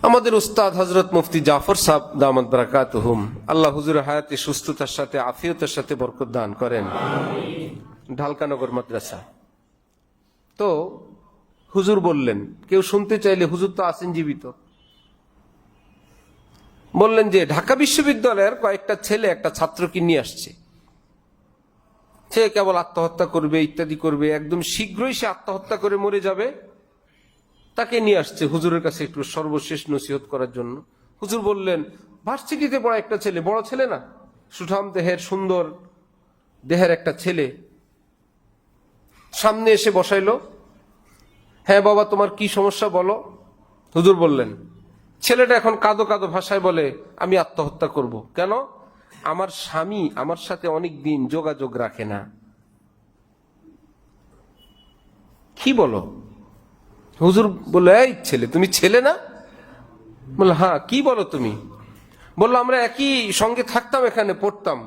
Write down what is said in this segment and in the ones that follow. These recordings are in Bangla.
আমাদের উস্তাদ হযরত মুফতি জাফর সাহেব দামাত বারাকাতুহুম, আল্লাহ হুজুরের হায়াতে সুস্থতার সাথে আফিয়তের সাথে বরকত দান করেন। ঢালকানগর মাদ্রাসা। তো হুজুর বললেন, কেউ শুনতে চাইলে হুজুর তো আছেন জীবিত, বললেন যে ঢাকা বিশ্ববিদ্যালয়ের কয়েকটা ছেলে একটা ছাত্রকে নিয়ে আসছে, সে কেবল আত্মহত্যা করবে ইত্যাদি করবে, একদম শীঘ্রই সে আত্মহত্যা করে মরে যাবে, তাকে নিয়ে আসছে হুজুরের কাছে একটু সর্বশেষ নসিহত করার জন্য। হুজুর বললেন, ভার্সিটিতে পড়া একটা ছেলে, বড় ছেলে না, সুঠাম দেহের সুন্দর দেহের একটা ছেলে সামনে এসে বসাইলো। হ্যাঁ বাবা, তোমার কি সমস্যা বলো। হুজুর বললেন, ছেলেটা এখন কাঁদো কাঁদো ভাষায় বলে, আমি আত্মহত্যা করব। কেন? আমার স্বামী আমার সাথে অনেক দিন যোগাযোগ রাখে না। কি বলো? হুজুর বললো, এই ছেলে, তুমি ছেলে না? বললো, হ্যাঁ। কি বলো তুমি? বললো, আমরা একই সঙ্গে থাকতাম, এখানে পড়তাম,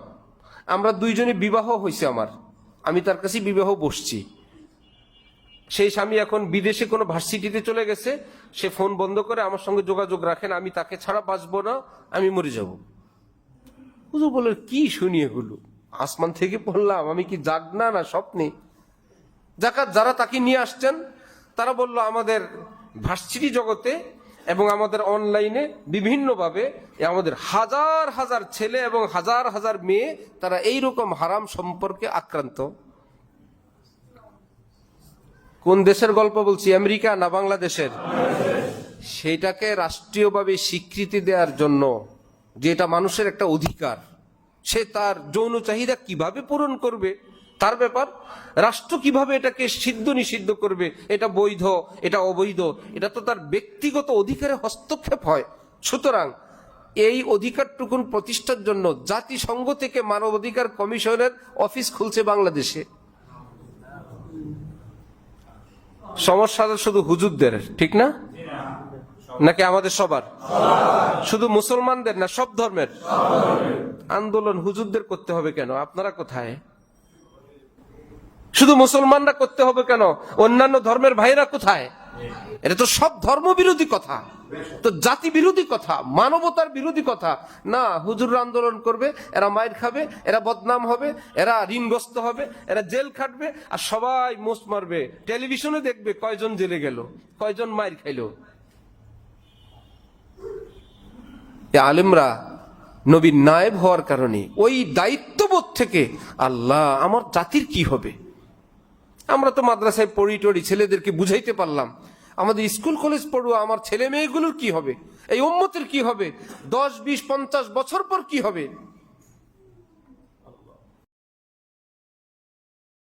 আমরা দুইজনে বিবাহ হয়েছে আমার, আমি তার কাছে বিবাহ বসছি। সেই স্বামী এখন বিদেশে কোনো ভার্সিটিতে চলে গেছে, সে ফোন বন্ধ করে আমার সঙ্গে যোগাযোগ রাখেন, আমি তাকে ছাড়া বাঁচবো না, আমি মরে যাব। হুজুর বলল, কি শুনি এগুলো? আসমান থেকে পড়লাম, আমি কি জাগনা না স্বপ্নে? জাকাত যারা তাকে নিয়ে আসছেন তারা বলল, আমাদের ভার্সিটি জগতে এবং আমাদের অনলাইনে বিভিন্নভাবে আমাদের হাজার হাজার ছেলে এবং হাজার হাজার মেয়ে তারা এইরকম হারাম সম্পর্কে আক্রান্ত। কোন দেশের গল্প বলছি? আমেরিকা না বাংলাদেশের? সেইটাকে রাষ্ট্রীয়ভাবে স্বীকৃতি দেওয়ার জন্য, যে এটা মানুষের একটা অধিকার, সে তার যৌন চাহিদা কিভাবে পূরণ করবে তার ব্যাপার, রাষ্ট্র কিভাবে এটাকে সিদ্ধ নিষিদ্ধ করবে, এটা বৈধ এটা অবৈধ, এটা তো তার ব্যক্তিগত অধিকারে হস্তক্ষেপ হয়। সুতরাং এই অধিকারটুকুন প্রতিষ্ঠার জন্য জাতিসংঘ থেকে মানবাধিকার কমিশনের অফিস খুলছে বাংলাদেশে। সমস্যাটা শুধু হুজুরদের, ঠিক না? নাকি আমাদের সবার? শুধু মুসলমানদের না, সব ধর্মের? আন্দোলন হুজুরদের করতে হবে কেন? আপনারা কোথায়? শুধু মুসলমানরা করতে হবে কেন? অন্যান্য ধর্মের ভাইরা কোথায়? এটা তো সব ধর্ম বিরোধী কথা, তো জাতি বিরোধী কথা, মানবতার বিরোধী কথা না। হুজুররা আন্দোলন করবে, এরা মাইর খাবে, এরা বদনাম হবে, এরা ঋণগ্রস্ত হবে, এরা জেল খাটবে, আর সবাই মোস মারবে, টেলিভিশনে দেখবে কয়জন জেলে গেল, কয়জন মাইর খাইলো। আলেমরা নবীর নায়েব হওয়ার কারণে ওই দায়িত্ববোধ থেকে, আল্লাহ আমার জাতির কি হবে। আমরা তো মাদ্রাসায় পড়ি টড়ি, ছেলেদেরকে বুঝাইতে পারলাম, আমাদের স্কুল কলেজ পড়ুয়া আমার ছেলে মেয়েগুলোর কি হবে, এই উম্মতের কি হবে, 10, 20, 50 বছর পর কি হবে।